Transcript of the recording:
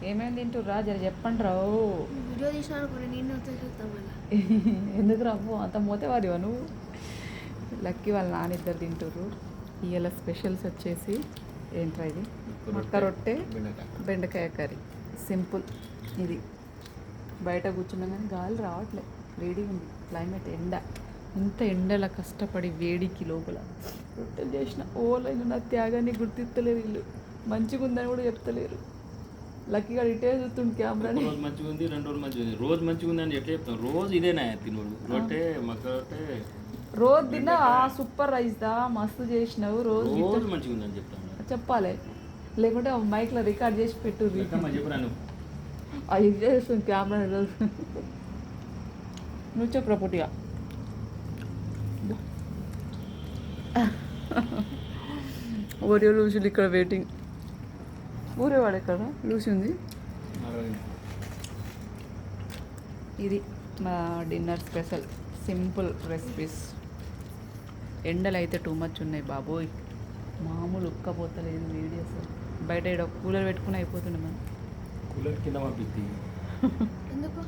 ఏమేమి తింటుర్రా జర చెప్పండి రావు. వీడియో తీసినా నేను చూస్తాం అలా. ఎందుకు రావు అంత మోతేవాడివా నువ్వు? లక్కీ వాళ్ళ నాన్నిద్దరు తింటుర్రు. ఇవాళ స్పెషల్స్ వచ్చేసి ఏంట్రా ఇది, మక్క రొట్టె బెండకాయ కర్రీ. సింపుల్. ఇది బయట కూర్చున్నాం కానీ గాలి రావట్లే, వేడిగా ఉంది క్లైమేట్. ఇంత ఎండల కష్టపడి వేడికి లోపల రొట్టెలు చేసిన ఓలైన నా త్యాగాన్ని గుర్తిస్తలేరు వీళ్ళు. మంచిగా ఉందని కూడా చెప్తలేరు. లక్కీగా ఇటే చూస్తుండు కెమెరాని. రోజు మంచిగా ఉంది, 2 రోజులు మంచిగా ఉంది, రోజు మంచిగా ఉంది అని ఎట్లా చెప్తాం? రోజు ఇదేనా తినోడు? రొట్టె మక్క రొట్టె రోజు తిన్నా సూపర్ రైస్ దా మస్తు చేసినావు. రోజు మంచిగా ఉందని చెప్తాను. చెప్పాలి, లేకుంటే మైక్లో రికార్డ్ చేసి పెట్టు. చెప్పరా నువ్వు? అది చేస్తుంది కెమెరా. నువ్వు చెప్పరా పొట్టిగా. ఓరియో లూసీలు ఇక్కడ వెయిటింగ్. ఊరేవాడు ఎక్కడ లూసీ ఉంది. ఇది మా డిన్నర్ స్పెషల్ సింపుల్ రెసిపీస్. ఎండలు అయితే టూ మచ్ ఉన్నాయి బాబోయ్, మామూలు ఉక్కపోతలేదు వేడి అసలు. బయట కూలర్ పెట్టుకుని అయిపోతుండే మనం. కూలర్ కింద పంపిస్తుంది. ఎందుకు?